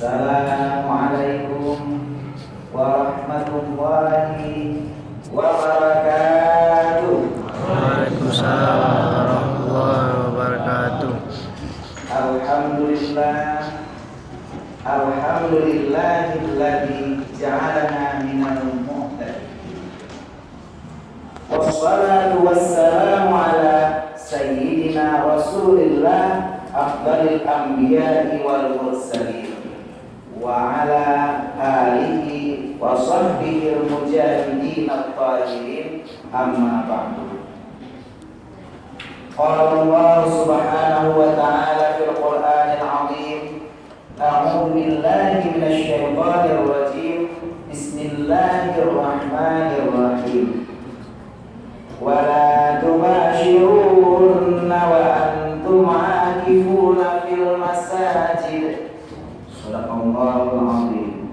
Assalamualaikum warahmatullahi wabarakatuh. Waalaikumsalam warahmatullahi wabarakatuh. Alhamdulillahilladzi ja'alana minal muhtadin. Wassalatu wassalamu ala sayyidina Rasulillah afdalil anbiya'i wal mursalin wa ala alihi wa sahbihi al-mujahidin at-tahirin, amma ba'du. Qala Allah subhanahu wa ta'ala fil Qur'anil 'azim, a'udzu billahi minasy syaithanir rajim, bismillahirrahmanirrahim. Wa la tubashirunna wa antum 'akifuna fil masajid. Sadaqallahul 'azim.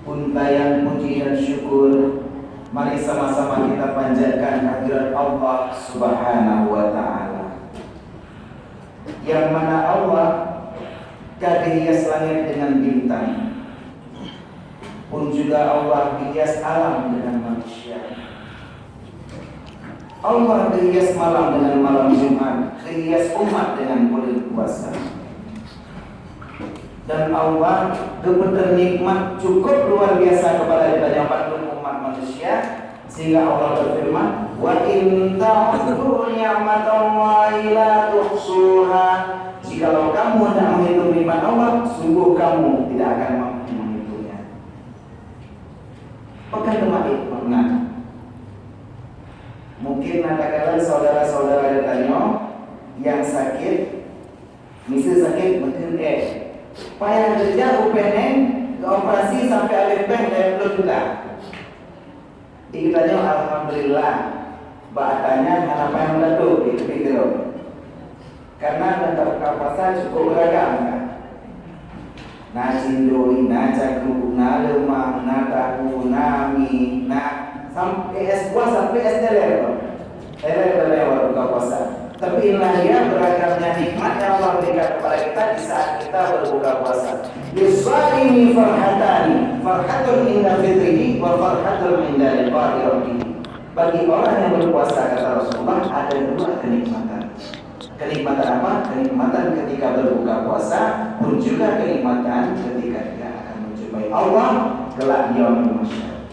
Untayan puji dan syukur, mari sama-sama kita panjatkan kehadirat Allah Subhanahu wa ta'ala, yang mana Allah gak dihias langit dengan bintang, pun juga Allah dihias alam dengan manusia. Allah dihias malam dengan malam Jumat, dihias umat dengan bulan puasa. Dan Allah benar nikmat cukup luar biasa kepada kita umat manusia, sehingga Allah berfirman, wa in ta'udhu ni'matallahi la tuhsuha. Jikalau kamu hendak menghitung nikmat Allah, sungguh kamu tidak akan mampu menghitungnya. Pekan kemarin pernah, mungkin ada kalian saudara-saudara bertanya yang sakit, misal sakit mungkin payah kerja UPN ke operasi sampai ada bank dan juta. Kita tanya alhamdulillah, bahasanya kenapa yang meletup itu pikir. Karena bentuk kapasa cukup beragam kan. Na cindoi, na cakru, na lemah, na tahu, na mie, na sampai S2 sampai SD level. Level buka puasa. Tapi inilah dia beragamnya nikmat yang Allah berikan kepada kita di saat kita berbuka puasa. Yuswaini farhatani, farhatun inda fitrihi wa farhatun inda liqa'i rabbih. Bagi orang yang berpuasa, kata Rasulullah, ada dua kenikmatan. Kenikmatan apa? Kenikmatan ketika berbuka puasa, pun juga kenikmatan ketika dia akan menjumpai Allah kelak di yaumul mahsyar.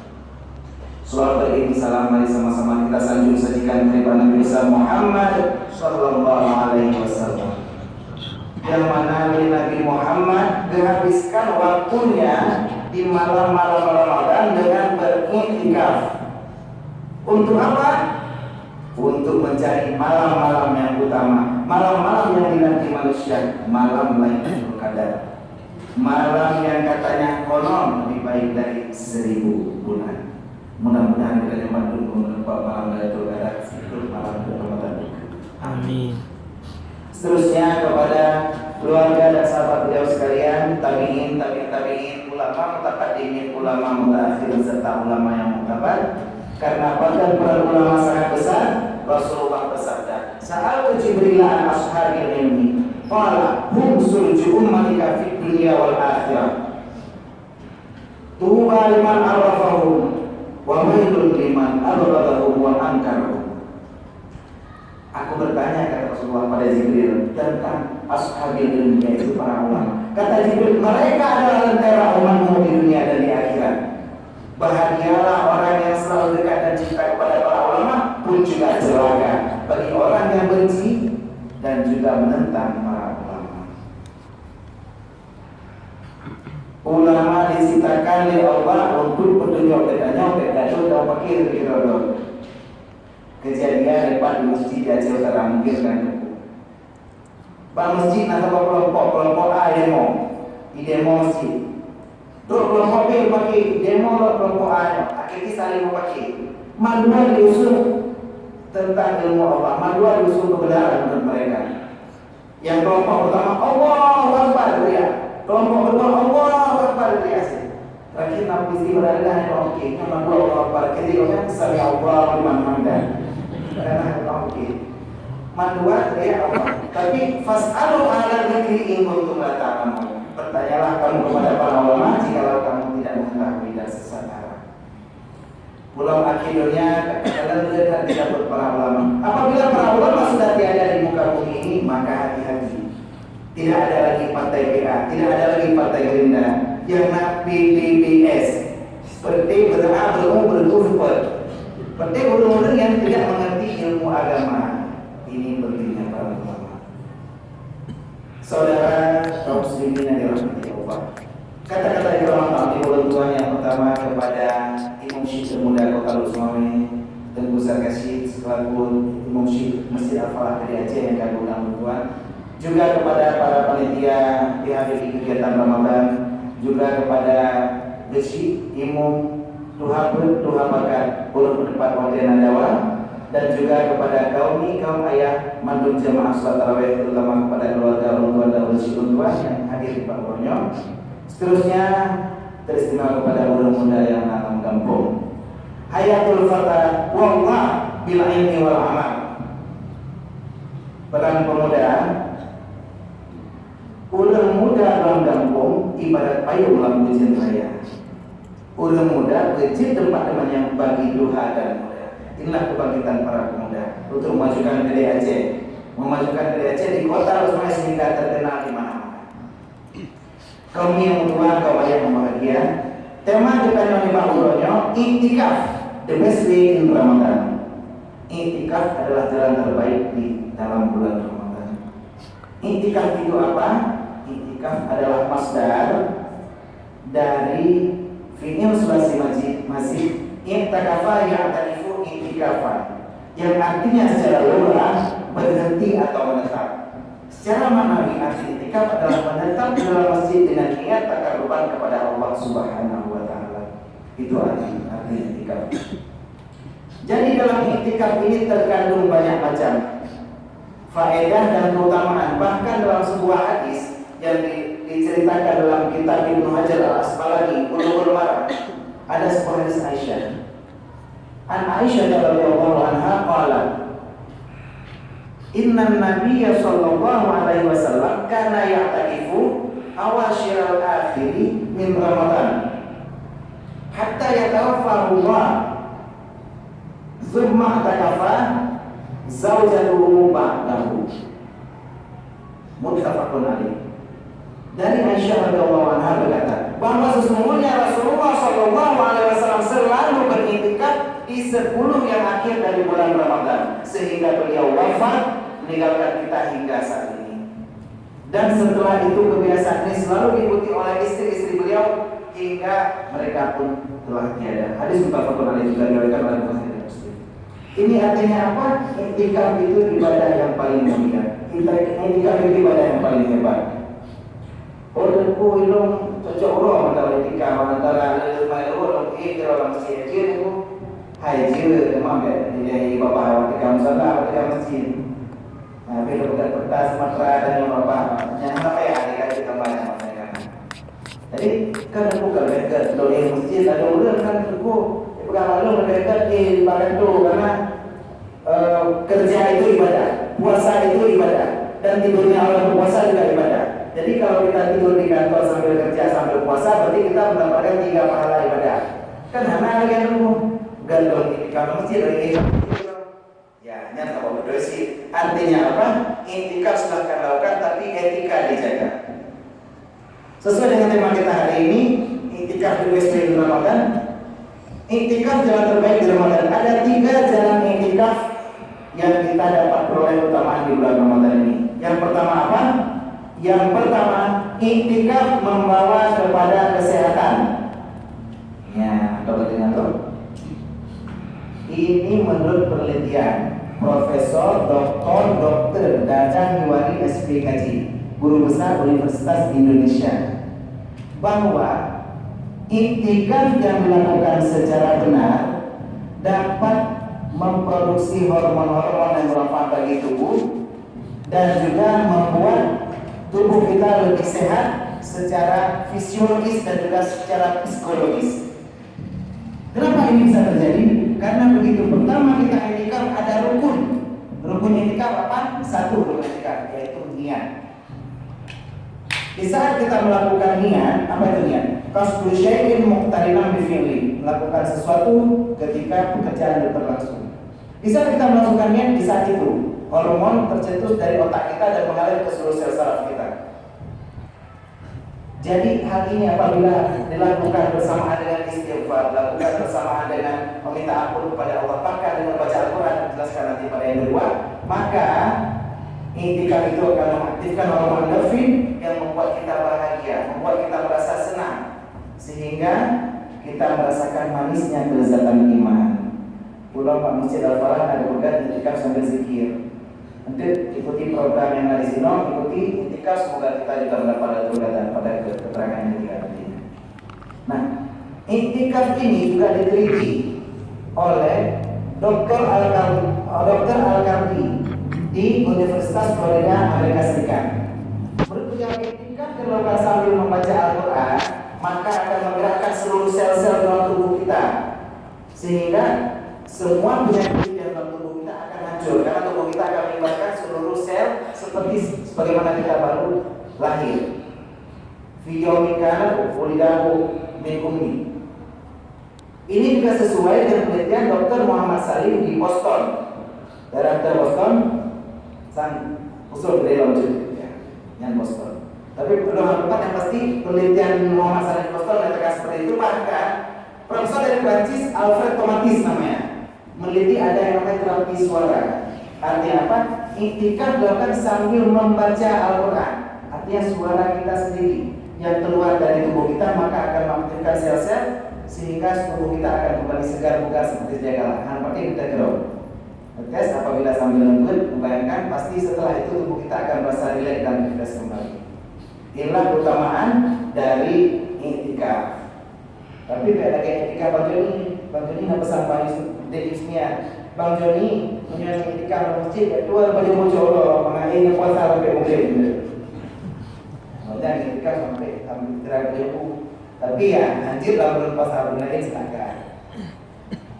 Salawat beriring salam, mari sama-sama kita sanjung sajikan kepada Nabi Muhammad sallallahu alaihi wasallam, yang mana Nabi Muhammad menghabiskan waktunya di malam-malam Ramadan dengan beriktikaf. Untuk apa? Untuk mencari malam-malam yang utama, malam-malam yang dinanti manusia, malam Lailatul Qadar, malam yang katanya konon lebih baik dari 1000 bulan. Mudah-mudahan kita dapat menempat malam Lailatul Qadar itu malam Ramadan. Amin. Seterusnya kepada keluarga dan sahabat beliau sekalian, tabi'in, tabi'in, ulama mutaqaddimin, ulama mutaakhir serta ulama yang mutabar. Karena badan para ulama sangat besar, Rasulullah bersabda, "Sa'altu Jibril an ashabil ilmi, qala hum surju ummatika fid dunya wal akhirah. Tuba liman arafahum wa wailun liman abghadahum wa ankarahum." Aku bertanya, kata Rasulullah pada Jibril, tentang ashabil ilmi, yaitu para ulama. Kata Jibril, mereka adalah lentera umatmu di dunia dan di akhirat. Bahagialah orang yang selalu dekat dan cinta kepada para ulama, pun juga celaka bagi orang yang benci dan juga menentang para ulama. Ulama diciptakan oleh Allah untuk petunjuk bedanya, bedanya dan fakir dirodok. Kejadian lepas di masjid di Aceh Utara mungkin kan. Pak masjid atau kelompok A demo, di demo masjid. Tuh kelompok B pakai demo kelompok A, akhirnya saling memakai. Madua diusung tentang ilmu Allah, madua diusung kebenaran menurut mereka. Yang kelompok pertama Allahu Akbar teriak, kelompok kedua Allahu Akbar teriak. Terakhir nabi istri berada hanya oke, nama dua Allahu Akbar. Ketika orang besar ya Allah liman hamdan. Karena oke. Mandua ya Allah. Tapi fas'alu ala dzikri in kuntum la ta'lamun. Bertanyalah kamu kepada para ulama jikalau kamu tidak mengetahui dan sesat arah. Pulau akhirnya kalian lihat tidak para ulama. Apabila para ulama sudah tiada di muka bumi ini, maka hati-hati. Tidak ada lagi partai PA, tidak ada lagi partai Gerindra yang nak PBBS. Seperti berumur, seperti orang-orang yang tidak mengerti ilmu agama. Ini pentingnya para ulama. Saudara kaum muslimin yang dirahmati Allah. Kata-kata ikram di bulan Tuhan yang pertama kepada Imam Syekh Termuda Kota Lusmawe, Tengku Sarkasi selaku Imam Syekh Masjid Al-Falah dari Aceh yang kami undang Tuhan. Juga kepada para panitia PHBI kegiatan Ramadan, juga kepada Besi Imam Tuhan Bakat Ulun Depan Wadai Nandawa, dan juga kepada kaum ayah mandum jemaah salat tarawih, terutama kepada keluarga orang tua dan Besi Tuhan yang hadir di Pak Borneo. Seterusnya teristimewa kepada orang muda yang datang kampung. Hayatul Fatah wallah bil ilmi wal amal. Peran pemuda, orang muda dalam kampung ibarat payung lampu jendela. Orang muda kecil tempat teman yang bagi duha dan muda. Inilah kebangkitan para pemuda untuk memajukan negeri Aceh, memajukan negeri Aceh di kota Lusmawe sehingga terkenal di mana-mana. Kaum yang tua, kaum yang bahagia. Tema kita yang Borneo, iktikaf, the best way in Ramadan. Iktikaf adalah jalan terbaik di dalam bulan Ramadan. Iktikaf itu apa? Iktikaf adalah masdar dari fi'il sulasi masih i'takafa ya'tarifu i'tikafan, yang artinya secara luar berhenti atau menetap. Secara maknawi arti i'tikaf adalah menetap di dalam masjid dengan niat taqarruban kepada Allah Subhanahu wa taala. Itu arti i'tikaf. Jadi dalam i'tikaf ini terkandung banyak macam faedah dan keutamaan. Bahkan dalam sebuah hadis yang diceritakan dalam kitab Ibnu Hajar Al-Asqalani Bulughul Maram, ada sebuah hadis Aisyah. An Aisyah radhiyallahu anha qalat, Inna Nabiyya sallallahu alaihi wasallam kana ya'takifu awashiral akhiri min Ramadan hatta yatawaffahu Allah. Thumma i'takafa zaujatuhu ba'dahu. Muttafaqun alaih. Dari Aisyah radhiyallahu anha berkata bahwa sesungguhnya Rasulullah sallallahu alaihi wasallam selalu beriktikaf di 10 yang akhir dari bulan Ramadan sehingga beliau wafat meninggalkan kita hingga saat ini. Dan setelah itu kebiasaan ini selalu diikuti oleh istri-istri beliau hingga mereka pun telah tiada. Hadis muttafaqun alaih juga diriwayatkan oleh Bukhari dan Muslim. Ini artinya apa? Iktikaf itu ibadah yang paling mulia. Iktikaf itu ibadah yang paling hebat. Orangku ilmu cocok roh antara iktikaf antara lemah orang ini orang masjid itu haji demam ya jadi bapak ketika musala ketika masjid. Nah, bila bukan kertas, matra dan yang apa apa ya dikasih tambahnya maknanya. Jadi kan aku kalau dekat dari masjid ada orang kan aku pegang lalu mendekat di bagian itu karena kerja itu ibadah, puasa itu ibadah, dan tidurnya orang puasa juga ibadah. Jadi kalau kita tidur di kantor sambil kerja sambil puasa, berarti kita mendapatkan 3 pahala ibadah. Kan hana lagi yang nunggu gandong di kamar masjid lagi. Ya, nyata kalau berdosi. Artinya apa? Iktikaf silahkan lakukan, tapi etika dijaga. Sesuai dengan tema kita hari ini, iktikaf di Western Ramadan. Iktikaf jalan terbaik di Ramadan. Ada 3 jalan iktikaf yang kita dapat peroleh keutamaan di bulan Ramadan ini. Yang pertama apa? Yang pertama, iktikaf membawa kepada kesehatan. Ya, coba dengar tuh. Ini menurut penelitian Profesor Dr. Dadang Hiwari SPKJ, Guru Besar Universitas Indonesia, bahwa iktikaf yang dilakukan secara benar dapat memproduksi hormon-hormon yang bermanfaat bagi tubuh dan juga membuat tubuh kita lebih sehat secara fisiologis dan juga secara psikologis. Kenapa ini bisa terjadi? Karena begitu pertama kita iktikaf ada rukun Rukun i'tikaf apa? Satu rukun i'tikaf, yaitu niat. Di saat kita melakukan niat, apa itu niat? Qasdu syai'in muqtarinan bi fi'li, melakukan sesuatu ketika pekerjaan berlangsung. Di saat kita melakukan niat, di saat itu hormon tercetus dari otak kita dan mengalir ke seluruh sel saraf kita. Jadi hal ini apabila dilakukan bersamaan dengan istighfar, dilakukan bersamaan dengan meminta ampun kepada Allah, bahkan dengan baca Al-Quran, dijelaskan nanti pada yang kedua, maka i'tikaf itu akan mengaktifkan hormon endorfin yang membuat kita bahagia, membuat kita merasa senang, sehingga kita merasakan manisnya kelezatan iman. Pulau Pak Masjid Al-Falah ada program i'tikaf sambil zikir. Nanti ikuti program yang ada di sini, ikuti i'tikaf, semoga kita juga mendapat keberkatan pada keterangan yang ketiga nanti. Nah, i'tikaf ini juga diteliti oleh Dr. Al-Kardi di Universitas Florida, Amerika Serikat. Menurut beliau, i'tikaf dilakukan sambil membaca Al-Quran, maka akan menggerakkan seluruh sel-sel dalam tubuh kita, sehingga semua penyakit yang dalam tubuh kita akan hancur, karena tubuh kita akan melibatkan seluruh sel seperti sebagaimana kita baru lahir. Video mikana ulidahu min ummi. Ini juga sesuai dengan penelitian Dr. Muhammad Salim di Boston, daerah Boston, San usul dari London, yang Boston. Tapi perlu lupa yang pasti penelitian Muhammad Salim di Boston mengatakan seperti itu. Bahkan profesor dari Prancis Alfred Tomatis namanya meneliti ada yang namanya terapi suara. Artinya apa? I'tikaf dilakukan sambil membaca Al-Quran. Artinya suara kita sendiri yang keluar dari tubuh kita, maka akan mengaktifkan sel-sel sehingga tubuh kita akan kembali segar bugar seperti sedia kala. Seperti kita gerok. Tes apabila sambil lembut, membayangkan pasti setelah itu tubuh kita akan merasa rileks dan refresh kembali. Inilah keutamaan dari i'tikaf. Tapi beda kayak i'tikaf Bang Joni nak pesan Bang Ismian. Bang Joni punya i'tikaf di masjid, keluar baju bocor loh, mengalir puasa sampai mungkin. Dan i'tikaf sampai terakhir jauh. Tapi ya anjir dalam bulan puasa benerin silakan.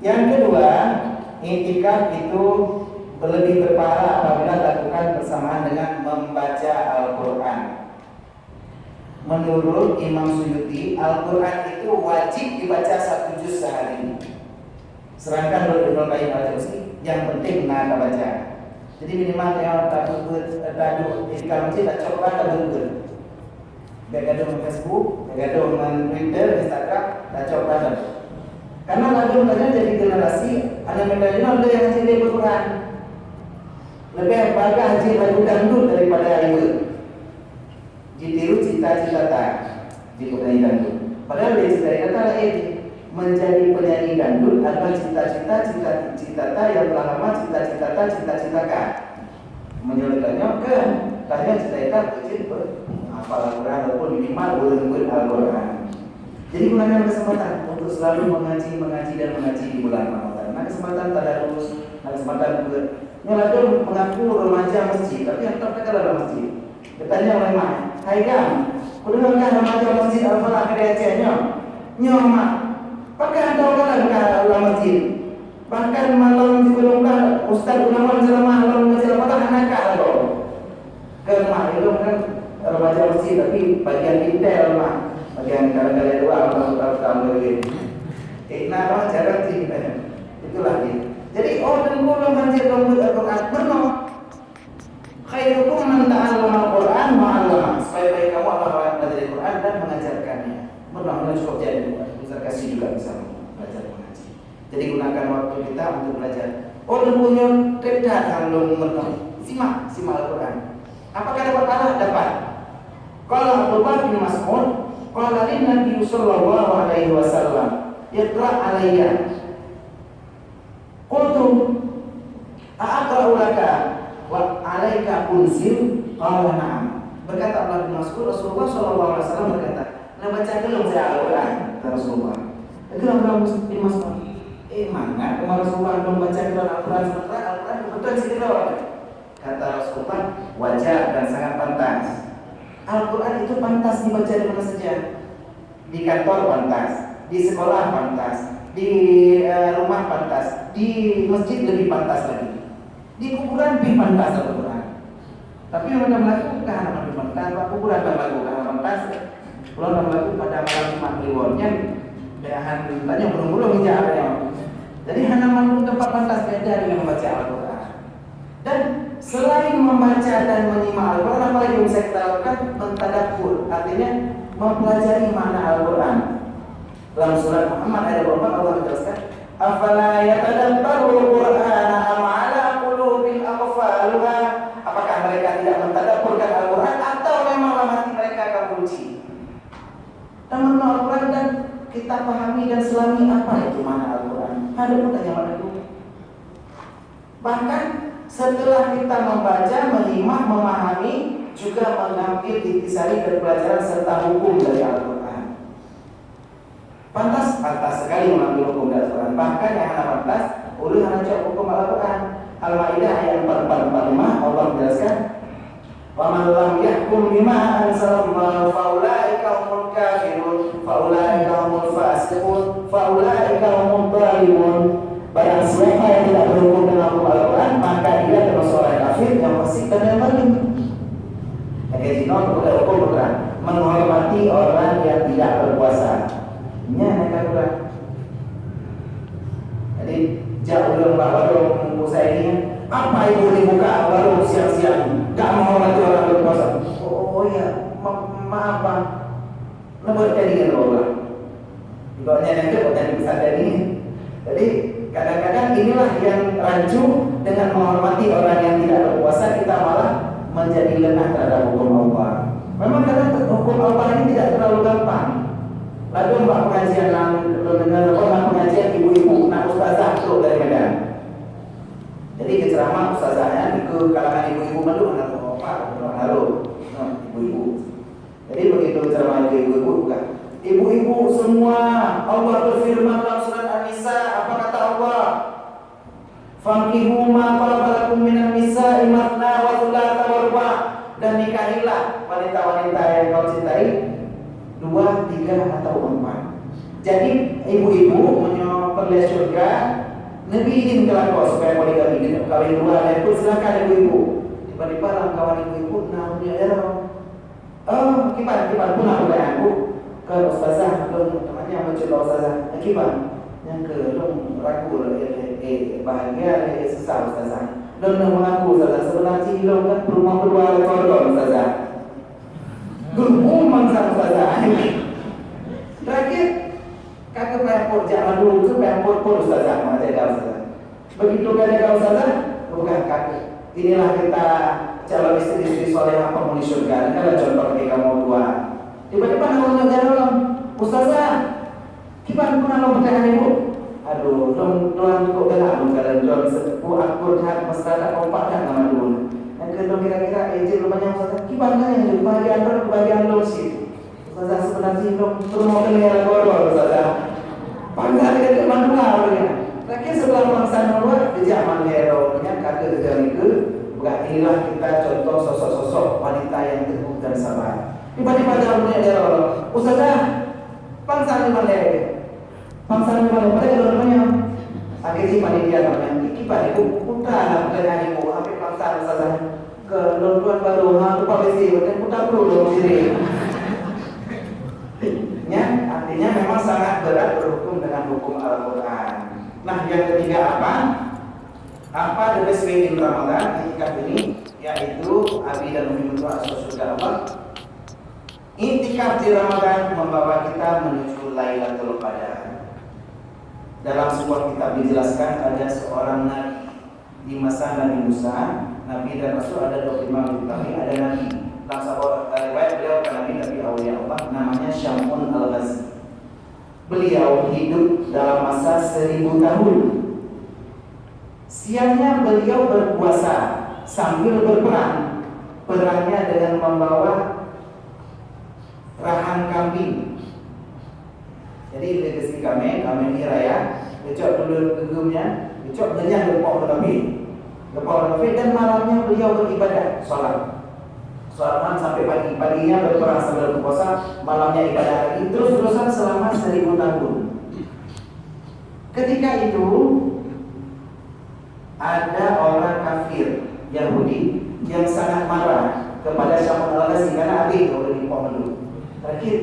Yang kedua, i'tikaf itu lebih berpahala apabila dilakukan bersamaan dengan membaca Al-Quran. Menurut Imam Suyuti, Al-Quran itu wajib dibaca 1 juz sehari. Sedangkan menurut Ibnu Qayyim al-Jauziyah, yang penting nak baca. Jadi minimal yang tadu i'tikaf masjid tak coba tadu. Gaduh di Facebook, gaduh di Twitter, Instagram, tak coba tadu. Karena gaduh kadang jadi generasi anak muda ada yang haji dari Al-Quran. Lebih bagus haji lagu dangdut daripada ibu. Ditiru cita-cita tak di penyanyi dangdut. Padahal dia cita-cita lain menjadi penyanyi dangdut adalah cita-cita yang telah lama cita-citakan. Menyelesaikannya ke tanya cita-cita kecil hafal Al-Quran ataupun minimal bulan Al-Quran. Jadi gunakan kesempatan untuk selalu mengaji di bulan Ramadan. Nah, kesempatan tadarus, kesempatan nyeladur mengaku remaja masjid, tapi yang tetap dalam masjid. Bertanya oleh mak, hai kam, kudengarkan remaja masjid Al-Falah kedaiannya, nyoma, pakai ada orang dalam masjid. Bahkan malam dikulungkan Ustaz ulama ceramah malam masjid Al-Falah anak kalau ke mak itu kan remaja masjid, tapi bagian detail mak, bagian kali-kali dua tahun lagi. Nah, orang jarak sih, itulah dia. Jadi orang belum hadir dalam Al-Quran benar. Khairukum man ta'allama Al-Quran ma'allama. Sebaik-baik kamu adalah belajar Al-Quran dan mengajarkannya. Benar-benar cukup jadi. Bisa kasih juga bisa belajar mengaji. Jadi gunakan waktu kita untuk belajar. Orang punya kedah kalau benar. Simak Al-Quran. Apakah dapat pahala? Dapat. Qala Abdullah bin Mas'ud, qala lin Nabi sallallahu alaihi wasallam, "Iqra' alayya." Qultu a'aqra'u laka wa 'alaika unzil? Qala na'am. Berkata Abdullah bin Mas'ud, Rasulullah sallallahu alaihi wasallam berkata, "Nah baca dulu saya Al-Qur'an." Kata Rasulullah. Itu Abdullah bin Mas'ud. Mana kemarin Rasulullah membaca Al-Qur'an sementara Al-Qur'an betul sih. Kata Rasulullah, wajar dan sangat pantas. Al-Quran itu pantas dibaca di mana saja. Di kantor pantas, di sekolah pantas, di rumah pantas, di masjid lebih pantas lagi. Di kuburan pimantas Al-Quran. Tapi yang melaku ke halaman pimantas, kuburan melaku ke halaman kalau melaku pada malam Jumat Kliwonnya, dan tanya belum bicaranya. Jadi halaman tempat pantas beda dengan membaca Al-Quran. Dan selain membaca dan menyimak Al-Quran, apa yang bisa kita lakukan? Mentadabbur, artinya mempelajari makna Al-Quran. Dalam surat Muhammad ayat 24 Allah menjelaskan, "Afala yatadabbarul Qur'ana am 'ala qulubin aqfaluha?" Apakah mereka tidak mentadabburkan Al-Quran atau memang hati mereka akan kunci? Dan makna Al-Quran dan kita pahami dan selami apa itu makna Al-Quran. Ada pertanyaan mana dulu? Bahkan setelah kita membaca, menyimak, memahami, juga mengambil intisari dan pelajaran serta hukum dari Al-Quran. Pantas sekali mengambil hukum dari Al-Quran. Bahkan yang anak pantas, boleh anak jawab hukum Al-Quran. Al-Maidah ayat 4445 Allah menjelaskan, "Wa man lam yahkum bima anzalallahu faulaika humul kafirun, faulaika humul fasiqun, faulaika humul zalimun." Barang siapa yang tidak berhukum dengan hukum Al-Quran, maka dia termasuk orang kafir, yang fasik dan yang zalim. Jadi non kepada hukum Al-Quran, menghormati orang yang tidak berpuasa. Ini anak Al-Quran. Jadi jauh dalam warung usaha ini, apa itu dibuka warung siang-siang? Gak menghormati orang berpuasa. Oh iya, maaf bang. Lebar jadi kan Allah. Ibadahnya nanti bukan besar dari ini. Jadi kadang-kadang inilah yang rancu dengan menghormati orang yang tidak berpuasa, kita malah menjadi lengah terhadap hukum Allah. Memang kadang hukum Allah ini tidak terlalu gampang. Lalu mbak pengajian pengajian ibu-ibu, nak ustazah tuh dari Medan. Jadi ceramah ustazahnya ke kalangan ibu-ibu malu, anak ibu-ibu. Jadi begitu ceramah ke ibu-ibu, bukan. Ibu-ibu semua, Allah berfirman dalam surat An-Nisa, apa kata Allah? "Fankihu ma talaba lakum minan nisa'i mathna wa thulatha wa ruba'." Dan nikahilah wanita-wanita yang kau cintai 2, 3 atau 4. Jadi ibu-ibu perlihat surga, Nabi ingin kelakon supaya poligami, kawin 2 dan pun silakan ibu-ibu. Tiba-tiba dalam kawan ibu-ibu, namanya kipan pun aku bayangku ke ustazah, temannya mencoba ustazah, kipan yang ke ragu bahagia susah ustazah. Dan mengaku ustazah sebenarnya lo kan rumah kedua koridor ustazah. Gerumang sama ustazah. Terakhir kakek pempor zaman dulu ke pempor pun ustazah mengajar ustazah. Begitu ada ustazah, bukan kakek. Inilah kita calon istri-istri solehah penghuni surga. Ini adalah contoh ketika mau dua. Tiba-tiba namanya jalan, ustazah, kipan pernah lo percaya ibu? Aduh, tuan kok gelap kalau tuan sepupu akur hak masyarakat kompak kan nama dulu. Yang kedua kira-kira izin rumahnya ustazah, kipan kan yang bagian lo sih. Ustazah sebenarnya lo mau kenal koror ustazah. Pangkat dekat mana orangnya? Terakhir setelah pelaksanaan luar, dia aman hero-nya kakek dari ke. Bukan inilah kita contoh sosok-sosok wanita yang teguh dan sabar. Tiba-tiba dalamnya dia orang, ustazah, pangsa di mana? Pangsa di mana? Pada namanya. Akhirnya panitia namanya. Kipan ibu, putra anak dengan ibu, hampir pangsa ustazah. Ke lombuan baru, lupa besi, dan putra perlu diri. Ya, artinya memang sangat berat berhukum dengan hukum Al-Quran. Nah, yang ketiga apa? Apa the best way in Ramadan itikaf ini? Yaitu Abi dan Umi Mutua surga Allah. Itikaf di Ramadan membawa kita menuju Lailatul Qadar. Dalam sebuah kitab dijelaskan ada seorang nabi di masa Nabi Musa, Nabi dan Rasul ada 25 nabi, ada nabi. Dalam sebuah riwayat beliau kan nabi awliya Allah namanya Syamun Al-Ghazi. Beliau hidup dalam masa 1000 tahun. Siangnya beliau berpuasa sambil berperang. Perangnya dengan membawa rahang kambing. Jadi legasi kami ini raya, becok dulu gegumnya, becok dengan gempok lebih, dan malamnya beliau beribadah, sholat malam sampai pagi. Paginya berperang sambil berpuasa, malamnya ibadah lagi, terus-terusan selama 1000 tahun. Ketika itu ada orang kafir Yahudi yang sangat marah kepada Syamun al-Ghazi karena adik oleh di Pemelu. Terakhir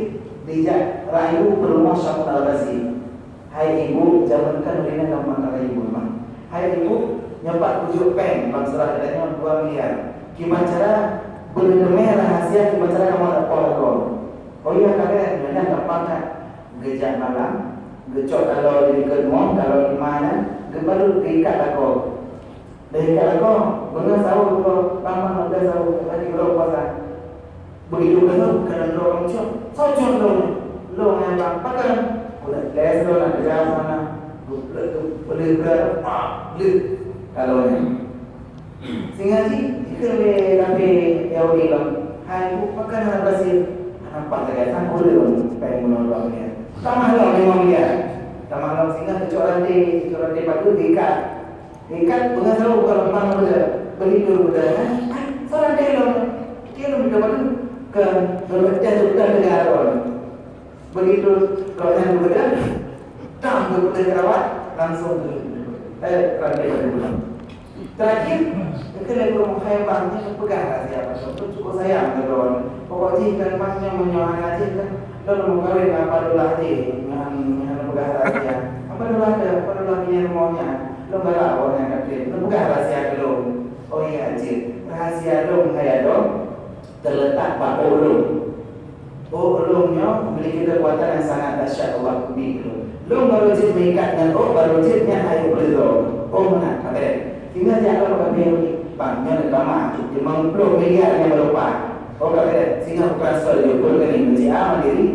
dijak rayu berumah Syamun al-Ghazi. Hai ibu, jamankan urina gampang kali ibu mah. Hai ibu, nyepak tujuh pen, bangsa adanya 2 miliar. Gimana cara berdemai rahasia, gimana cara kamu lapor? Oh iya kakek, benar gampang kan? Gejak malam, gecok kalau di kedmon, kalau di mana, baru diikat aku. Diikat aku, benar tahu kalau paman udah tahu tadi kalau puasa. Begitu benar, kadang orang cok, sojok lo yang pakai, udah les lo nak kerja mana, boleh berapa, kalau ni. Sehingga ikhlas kami Yahudi lam, hai bu makan anak Brazil, nampak saya kan boleh pengen menolak dia. Tamah lah memang dia. Tamah lah sehingga kecuali padu diikat bukan tahu kalau mana boleh begitu boleh kan? Seorang dia lo padu ke berjatuh negara. Begitu kalau yang berbeda, tam boleh kerawat langsung rantai pada bulan. Terakhir, ketika belum kaya banknya pegang rahasia apa? Cukup sayang kawan. Pokoknya kan masnya menyohan aja kan. Lalu mengkawin apa dulu aja dengan pegang rahasia. Apa dulu punya rumahnya. Lo nggak orang yang kafir. Lo pegang rahasia dulu. Oh iya aja. Rahasia lo kaya dong terletak pada ulung. Ulungnya memiliki kekuatan yang sangat dahsyat Allah kubik lo. Lo baru jid mengikat dengan baru jidnya ayo beliau. Menang. Apa sehingga jangan kalau kami banknya lama, cuma 10 miliar yang berupa. Kata sehingga transfer juga kan ini mandiri,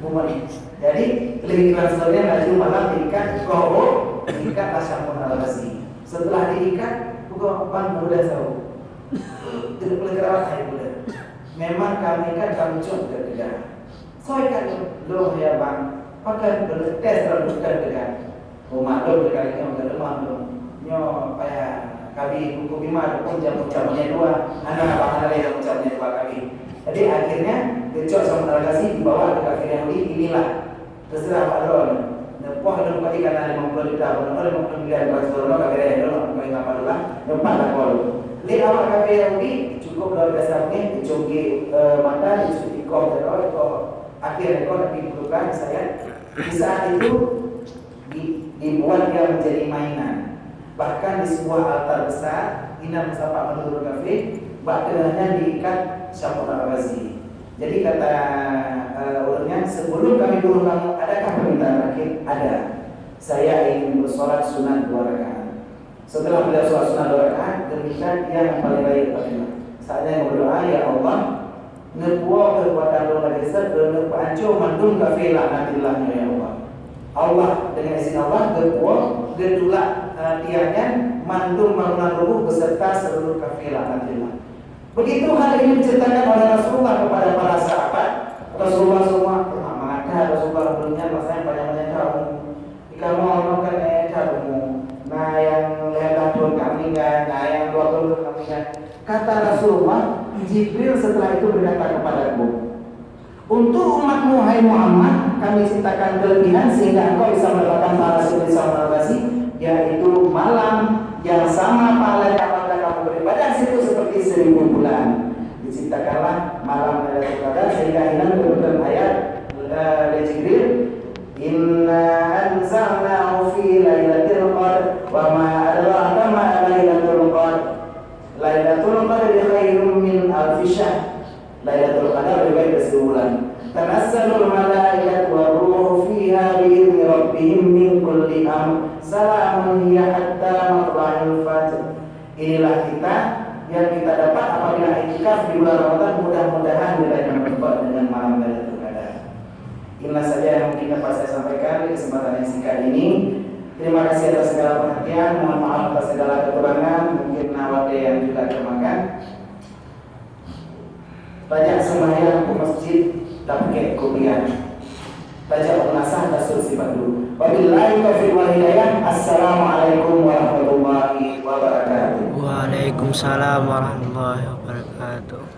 bukan. Jadi lebih transfernya lagi malah diikat diikat Syamun al-Ghazi. Setelah diikat, bukan bank mudah tahu. Tidak boleh kerawat saya boleh. Memang kami kan kami cuma kerja. Soalnya lo ya bang, pakai boleh tes kalau bukan kerja. Rumah lo berkali-kali ada rumah lo. Nyo payah kami buku bima pun jam-jamnya 2 anak abang ada yang jamnya 2 kami. Jadi akhirnya kecok sama delegasi dibawa ke kafir Yahudi. Inilah terserah Pak Ron. Nepoh dan bupati karena 50 juta benar 50 miliar transfer lo kafir Yahudi paling apa dulu nempat tak kalau. Lihat awak kafir Yahudi cukup luar biasa mungkin dicoki mata dicuci kau terus akhirnya kau diperlukan saya di saat itu dibuat dia menjadi mainan. Bahkan di sebuah altar besar Ina Mustafa Madhur Kafir bahkannya diikat Syamun al-Ghazi. Jadi kata ulangnya, sebelum kami bunuh kamu, adakah permintaan terakhir? Ada. Saya ingin bersolat sunat 2 rakaat. Setelah beliau solat sunat 2 rakaat, demikian dia yang paling baik bagaimana? Saatnya berdoa, ya Allah, ngebuah kekuatan doa desa dan pancung mandung kafir laknatilahnya ya Allah. Allah dengan izin Allah ngebuah gedulak tiangnya mandung bangunan rubuh beserta seluruh kafilah nantilah. Begitu hal ini diceritakan oleh Rasulullah kepada para sahabat. Rasulullah semua mengatakan Rasulullah dunia masanya banyak kamu. Jika mau makan kamu, nah yang lelah turun kami kan, nah yang 20 kami kan. Kata Rasulullah, Jibril setelah itu berkata kepadaku, untuk umatmu hai Muhammad, kami ciptakan kelebihan sehingga engkau bisa mendapatkan pahala seperti Syamun al-Ghazi, yaitu malam yang sama pahala apabila kamu beribadah situ seperti 1000 bulan. Diciptakanlah malam Lailatul Qadar sehingga hilang turun ayat dari Jibril, inna anzalnahu fi lailatul qadar wa ma adraka ma lailatul qadar. Lailatul Qadar khairun min alfi syahr. Lailatul Qadar lebih baik dari 10 bulan. Tanassalul malaikatu war-ruhu fiha bi'izni rabbihim min kulli amr. Salamun hiya hatta matla'il fajr. Inilah kita yang kita dapat apabila iktikaf di bulan Ramadan, mudah-mudahan kita berjumpa dengan malam Lailatul Qadar. Inilah saja yang mungkin dapat saya sampaikan di kesempatan yang singkat ini. Terima kasih atas segala perhatian, mohon maaf atas segala kekurangan, mungkin nawade yang juga termakan. Banyak sembahyang ke masjid tak pakai kopiah. Baca pengasah rasul sifat dulu. Wabillahi taufiq wal hidayah. Assalamualaikum warahmatullahi wabarakatuh. Waalaikumsalam warahmatullahi wabarakatuh.